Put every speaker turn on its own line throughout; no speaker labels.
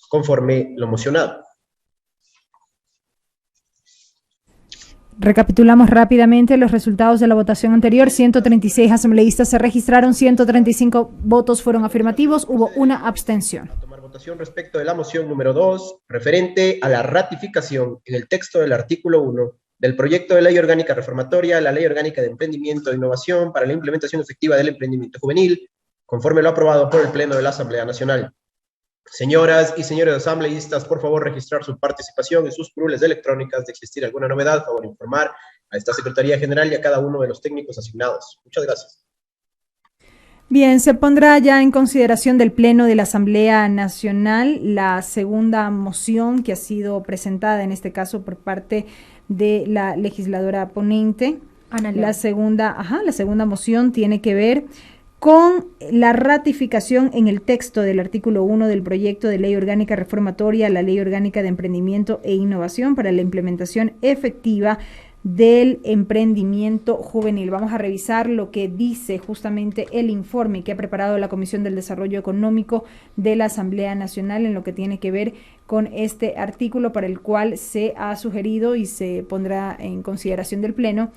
conforme lo mocionado.
Recapitulamos rápidamente los resultados de la votación anterior. 136 asambleístas se registraron, 135 votos fueron afirmativos, hubo una abstención.
A tomar votación respecto de la moción número 2, referente a la ratificación en el texto del artículo 1 del proyecto de ley orgánica reformatoria a la Ley Orgánica de Emprendimiento e Innovación para la implementación efectiva del emprendimiento juvenil, conforme lo aprobado por el Pleno de la Asamblea Nacional. Señoras y señores asambleístas, por favor registrar su participación en sus curules electrónicas. De existir alguna novedad, favor informar a esta Secretaría General y a cada uno de los técnicos asignados. Muchas gracias.
Bien, se pondrá ya en consideración del Pleno de la Asamblea Nacional la segunda moción que ha sido presentada, en este caso por parte de la legisladora ponente. La segunda moción tiene que ver con la ratificación en el texto del artículo 1 del proyecto de ley orgánica reformatoria a la Ley Orgánica de Emprendimiento e Innovación para la implementación efectiva del emprendimiento juvenil. Vamos a revisar lo que dice justamente el informe que ha preparado la Comisión del Desarrollo Económico de la Asamblea Nacional en lo que tiene que ver con este artículo, para el cual se ha sugerido y se pondrá en consideración del Pleno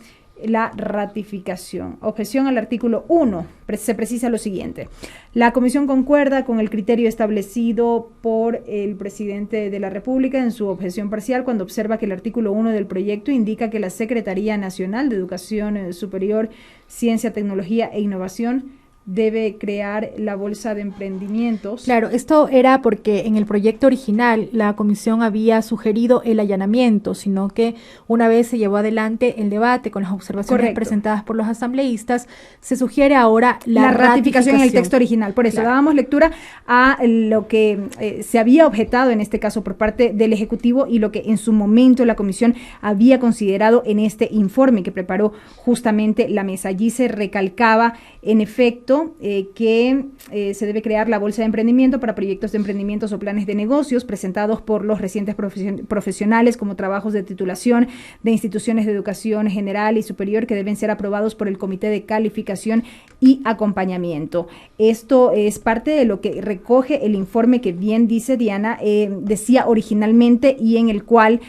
la ratificación. Objeción al artículo 1. Se precisa lo siguiente. La Comisión concuerda con el criterio establecido por el presidente de la República en su objeción parcial cuando observa que el artículo 1 del proyecto indica que la Secretaría Nacional de Educación Superior, Ciencia, Tecnología e Innovación debe crear la bolsa de emprendimientos.
Claro, esto era porque en el proyecto original la comisión había sugerido el allanamiento, sino que una vez se llevó adelante el debate con las observaciones presentadas por los asambleístas, se sugiere ahora la ratificación
en el texto original. Por eso dábamos lectura a lo que se había objetado en este caso por parte del Ejecutivo y lo que en su momento la comisión había considerado en este informe que preparó justamente la mesa. Allí se recalcaba, en efecto, que se debe crear la bolsa de emprendimiento para proyectos de emprendimientos o planes de negocios presentados por los recientes profesionales como trabajos de titulación de instituciones de educación general y superior que deben ser aprobados por el Comité de Calificación y Acompañamiento. Esto es parte de lo que recoge el informe que, bien dice Diana, decía originalmente, y en el cual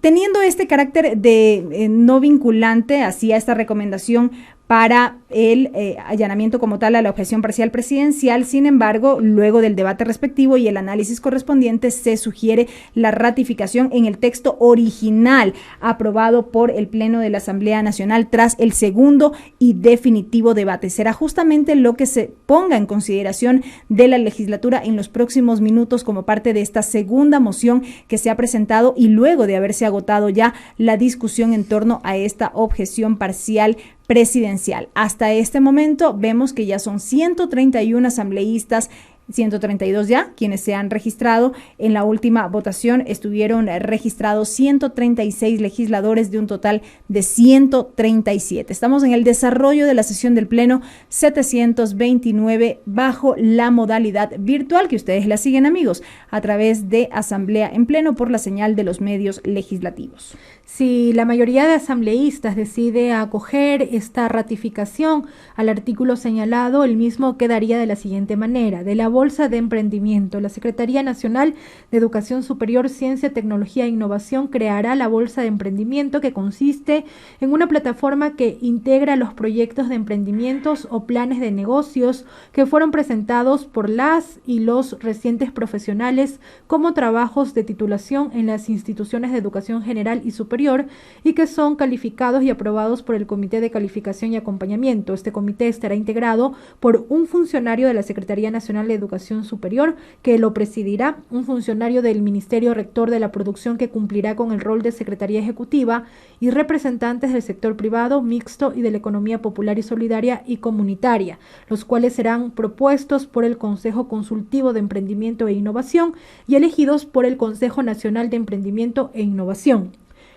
teniendo este carácter de no vinculante, hacía esta recomendación para el allanamiento como tal a la objeción parcial presidencial. Sin embargo, luego del debate respectivo y el análisis correspondiente, se sugiere la ratificación en el texto original aprobado por el Pleno de la Asamblea Nacional tras el segundo y definitivo debate. Será justamente lo que se ponga en consideración de la legislatura en los próximos minutos como parte de esta segunda moción que se ha presentado y luego de haberse agotado ya la discusión en torno a esta objeción parcial presidencial. Hasta este momento vemos que ya son 131 asambleístas, 132 ya, quienes se han registrado. En la última votación estuvieron registrados 136 legisladores de un total de 137. Estamos en el desarrollo de la sesión del Pleno 729 bajo la modalidad virtual, que ustedes la siguen, amigos, a través de Asamblea en Pleno por la señal de los medios legislativos.
Si la mayoría de asambleístas decide acoger esta ratificación al artículo señalado, el mismo quedaría de la siguiente manera: de la Bolsa de Emprendimiento, la Secretaría Nacional de Educación Superior, Ciencia, Tecnología e Innovación creará la Bolsa de Emprendimiento, que consiste en una plataforma que integra los proyectos de emprendimientos o planes de negocios que fueron presentados por las y los recientes profesionales como trabajos de titulación en las instituciones de educación general y superior y que son calificados y aprobados por el Comité de Calificación y Acompañamiento. Este comité estará integrado por un funcionario de la Secretaría Nacional de Educación Superior, que lo presidirá, un funcionario del Ministerio Rector de la Producción, que cumplirá con el rol de Secretaría Ejecutiva, y representantes del sector privado, mixto y de la economía popular y solidaria y comunitaria, los cuales serán propuestos por el Consejo Consultivo de Emprendimiento e Innovación y elegidos por el Consejo Nacional de Emprendimiento e Innovación.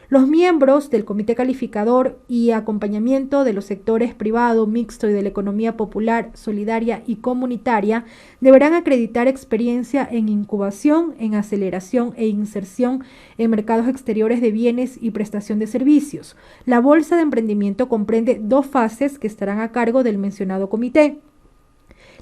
Los miembros del Comité Calificador y Acompañamiento de los sectores privado, mixto y de la economía popular, solidaria y comunitaria deberán acreditar experiencia en incubación, en aceleración e inserción en mercados exteriores de bienes y prestación de servicios. La Bolsa de Emprendimiento comprende 2 fases que estarán a cargo del mencionado comité.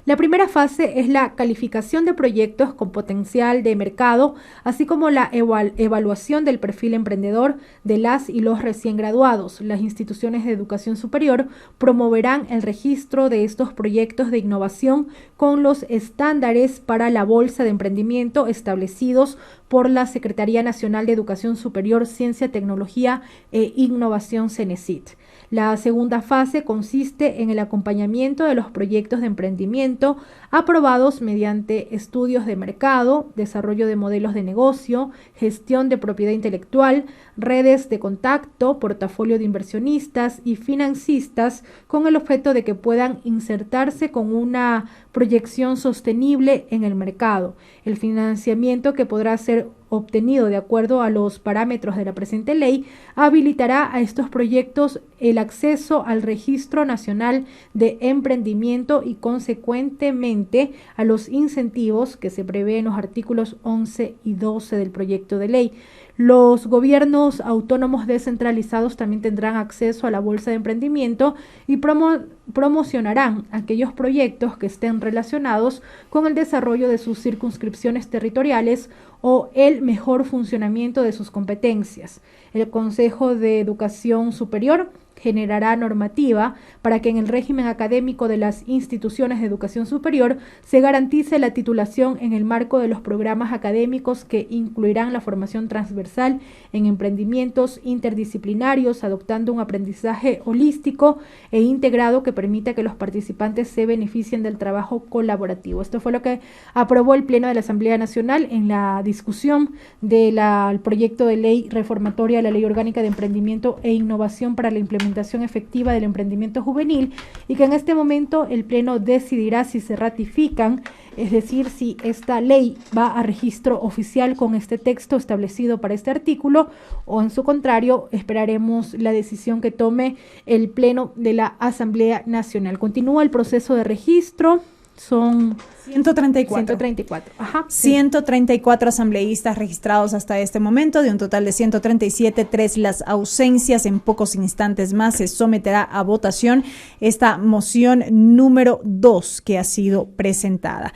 La primera fase es la calificación de proyectos con potencial de mercado, así como la evaluación del perfil emprendedor de las y los recién graduados. Las instituciones de educación superior promoverán el registro de estos proyectos de innovación con los estándares para la Bolsa de Emprendimiento establecidos por la Secretaría Nacional de Educación Superior, Ciencia, Tecnología e Innovación, CENESID. La segunda fase consiste en el acompañamiento de los proyectos de emprendimiento aprobados mediante estudios de mercado, desarrollo de modelos de negocio, gestión de propiedad intelectual, redes de contacto, portafolio de inversionistas y financistas, con el objeto de que puedan insertarse con una proyección sostenible en el mercado. El financiamiento, que podrá ser obtenido de acuerdo a los parámetros de la presente ley, habilitará a estos proyectos el acceso al Registro Nacional de Emprendimiento y consecuentemente a los incentivos que se prevén en los artículos 11 y 12 del proyecto de ley. Los gobiernos autónomos descentralizados también tendrán acceso a la Bolsa de Emprendimiento y promocionarán aquellos proyectos que estén relacionados con el desarrollo de sus circunscripciones territoriales o el mejor funcionamiento de sus competencias. El Consejo de Educación Superior generará normativa para que en el régimen académico de las instituciones de educación superior se garantice la titulación en el marco de los programas académicos que incluirán la formación transversal en emprendimientos interdisciplinarios, adoptando un aprendizaje holístico e integrado que permita que los participantes se beneficien del trabajo colaborativo. Esto fue lo que aprobó el Pleno de la Asamblea Nacional en la discusión del proyecto de ley reformatoria de la Ley Orgánica de Emprendimiento e Innovación para la implementación efectiva del emprendimiento juvenil, y que en este momento el Pleno decidirá si se ratifican, es decir, si esta ley va a registro oficial con este texto establecido para este artículo, o en su contrario esperaremos la decisión que tome el Pleno de la Asamblea Nacional. Continúa el proceso de registro. Son 134. Ajá,
134 asambleístas registrados hasta este momento, de un total de 137, 3 las ausencias. En pocos instantes más se someterá a votación esta moción número 2 que ha sido presentada.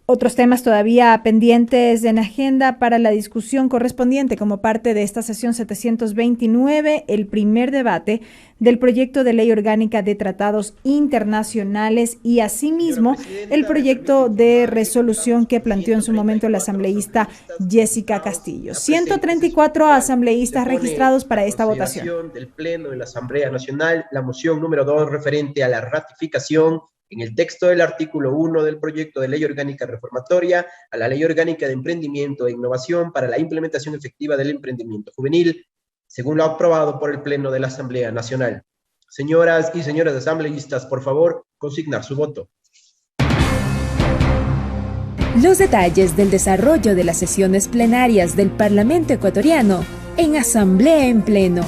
Otros temas todavía pendientes en agenda para la discusión correspondiente como parte de esta sesión 729, el primer debate del proyecto de ley orgánica de tratados internacionales y asimismo el proyecto de resolución que planteó en su momento la asambleísta Jessica Castillo. 134 asambleístas registrados para esta votación.
Del Pleno de la Asamblea Nacional, la moción número 2 referente a la ratificación en el texto del artículo 1 del proyecto de ley orgánica reformatoria a la Ley Orgánica de Emprendimiento e Innovación para la implementación efectiva del emprendimiento juvenil, según lo aprobado por el Pleno de la Asamblea Nacional. Señoras y señores asambleístas, por favor, consignar su voto.
Los detalles del desarrollo de las sesiones plenarias del Parlamento ecuatoriano en Asamblea en Pleno.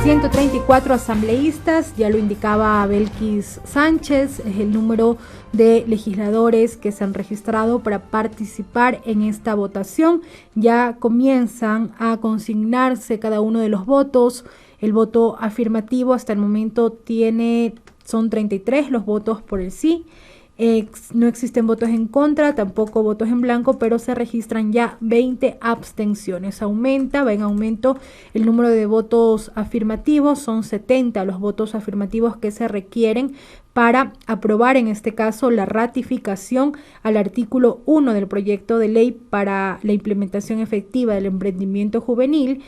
134 asambleístas, ya lo indicaba Belkis Sánchez, es el número de legisladores que se han registrado para participar en esta votación. Ya comienzan a consignarse cada uno de los votos. El voto afirmativo hasta el momento son 33 los votos por el sí. No existen votos en contra, tampoco votos en blanco, pero se registran ya 20 abstenciones. Va en aumento el número de votos afirmativos, son 70 los votos afirmativos que se requieren para aprobar en este caso la ratificación al artículo 1 del proyecto de ley para la implementación efectiva del emprendimiento juvenil.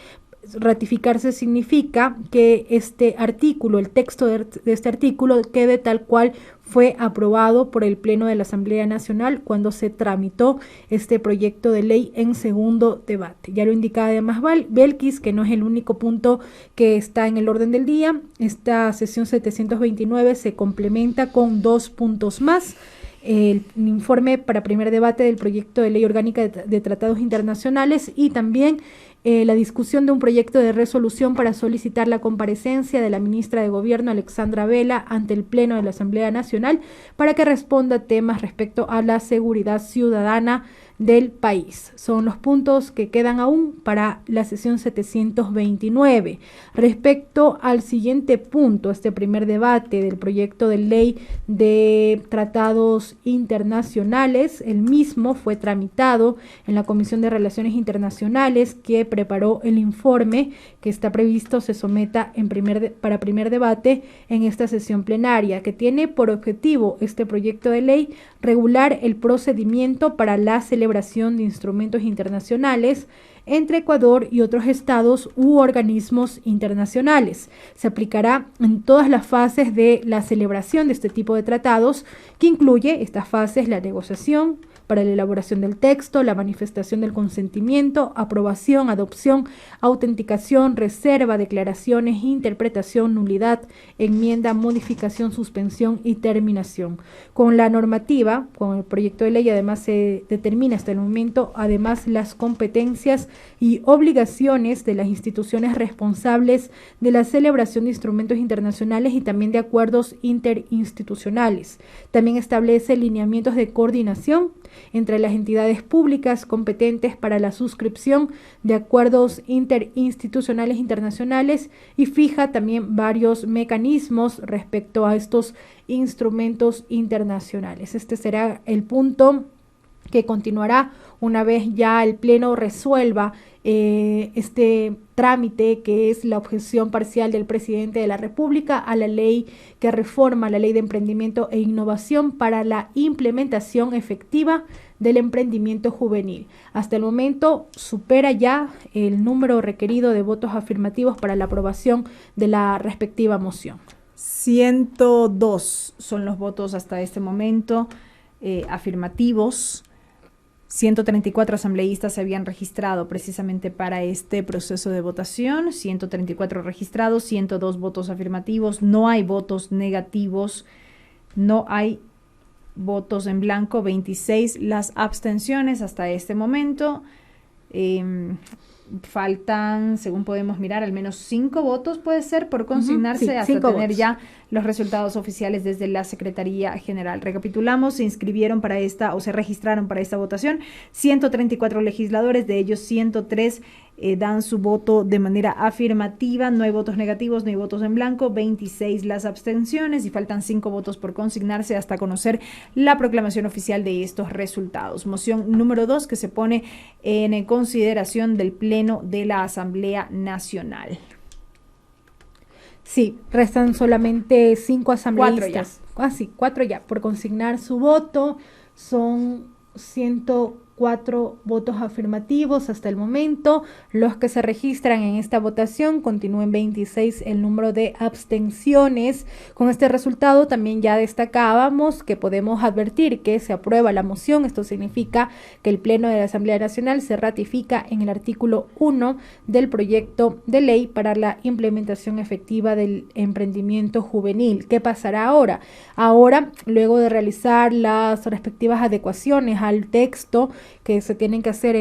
Ratificarse significa que este artículo, el texto de este artículo quede tal cual fue aprobado por el Pleno de la Asamblea Nacional cuando se tramitó este proyecto de ley en segundo debate. Ya lo indicaba además Belkis, que no es el único punto que está en el orden del día. Esta sesión 729 se complementa con 2 puntos más. El informe para primer debate del proyecto de ley orgánica de tratados internacionales y también la discusión de un proyecto de resolución para solicitar la comparecencia de la ministra de Gobierno Alexandra Vela ante el Pleno de la Asamblea Nacional para que responda temas respecto a la seguridad ciudadana del país. Son los puntos que quedan aún para la sesión 729. Respecto al siguiente punto, este primer debate del proyecto de ley de tratados internacionales, el mismo fue tramitado en la Comisión de Relaciones Internacionales, que preparó el informe que está previsto se someta para primer debate en esta sesión plenaria, que tiene por objetivo este proyecto de ley regular el procedimiento para la celebración de instrumentos internacionales entre Ecuador y otros estados u organismos internacionales. Se aplicará en todas las fases de la celebración de este tipo de tratados, que incluye estas fases: la negociación para la elaboración del texto, la manifestación del consentimiento, aprobación, adopción, autenticación, reserva, declaraciones, interpretación, nulidad, enmienda, modificación, suspensión y terminación. Con la normativa, con el proyecto de ley, además se determina hasta el momento, además, las competencias y obligaciones de las instituciones responsables de la celebración de instrumentos internacionales y también de acuerdos interinstitucionales. También establece lineamientos de coordinación entre las entidades públicas competentes para la suscripción de acuerdos interinstitucionales internacionales y fija también varios mecanismos respecto a estos instrumentos internacionales. Este será el punto que continuará una vez ya el Pleno resuelva este trámite, que es la objeción parcial del presidente de la República a la ley que reforma la Ley de Emprendimiento e Innovación para la implementación efectiva del emprendimiento juvenil. Hasta el momento supera ya el número requerido de votos afirmativos para la aprobación de la respectiva moción.
102 son los votos hasta este momento afirmativos. 134 asambleístas se habían registrado precisamente para este proceso de votación, 134 registrados, 102 votos afirmativos, no hay votos negativos, no hay votos en blanco, 26 las abstenciones hasta este momento. Faltan, según podemos mirar, al menos 5 votos, puede ser, por consignarse,
sí,
hasta tener
votos.
ya los resultados oficiales desde la Secretaría General. Recapitulamos: se inscribieron para esta, o se registraron para esta votación 134 legisladores, de ellos 103 dan su voto de manera afirmativa, no hay votos negativos, no hay votos en blanco, 26 las abstenciones y faltan 5 votos por consignarse hasta conocer la proclamación oficial de estos resultados. Moción número 2, que se pone en consideración del Pleno de la Asamblea Nacional.
Sí, restan solamente 5 asambleístas. 4 ya por consignar su voto. Son 104 votos afirmativos hasta el momento. Los que se registran en esta votación, continúen 26 el número de abstenciones. Con este resultado también ya destacábamos que podemos advertir que se aprueba la moción. Esto significa que el Pleno de la Asamblea Nacional se ratifica en el artículo 1 del proyecto de ley para la implementación efectiva del emprendimiento juvenil. ¿Qué pasará ahora? Ahora, luego de realizar las respectivas adecuaciones al texto que se tienen que hacer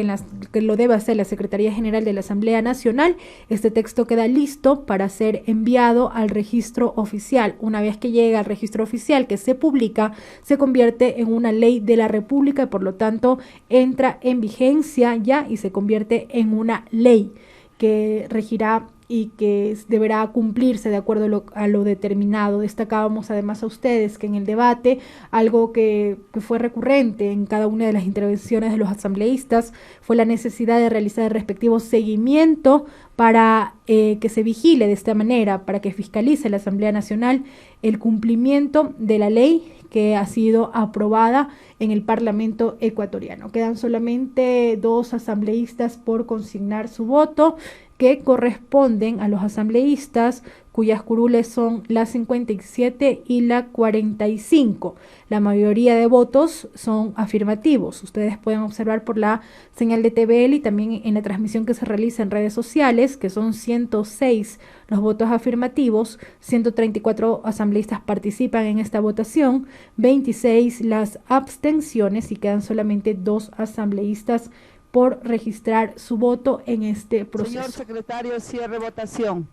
que lo debe hacer la Secretaría General de la Asamblea Nacional, este texto queda listo para ser enviado al registro oficial. Una vez que llega al registro oficial, que se publica, se convierte en una ley de la República y por lo tanto entra en vigencia ya y se convierte en una ley que regirá y que deberá cumplirse de acuerdo a lo determinado. Destacábamos además a ustedes que en el debate, algo que fue recurrente en cada una de las intervenciones de los asambleístas, fue la necesidad de realizar el respectivo seguimiento para que se vigile de esta manera, para que fiscalice la Asamblea Nacional el cumplimiento de la ley que ha sido aprobada en el Parlamento ecuatoriano. Quedan solamente 2 asambleístas por consignar su voto, que corresponden a los asambleístas cuyas curules son la 57 y la 45. La mayoría de votos son afirmativos. Ustedes pueden observar por la señal de TVL y también en la transmisión que se realiza en redes sociales, que son 106 los votos afirmativos, 134 asambleístas participan en esta votación, 26 las abstenciones y quedan solamente 2 asambleístas por registrar su voto en este proceso.
Señor secretario, cierre votación.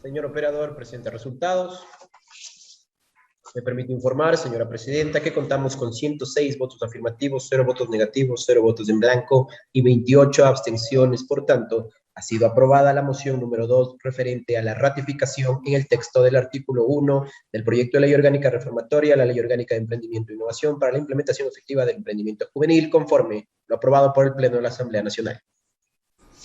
Señor operador, presente resultados. Me permite informar, señora presidenta, que contamos con 106 votos afirmativos, 0 votos negativos, 0 votos en blanco y 28 abstenciones. Por tanto, ha sido aprobada la moción número 2 referente a la ratificación en el texto del artículo 1 del proyecto de ley orgánica reformatoria a la ley orgánica de emprendimiento e innovación para la implementación efectiva del emprendimiento juvenil, conforme lo aprobado por el Pleno de la Asamblea Nacional.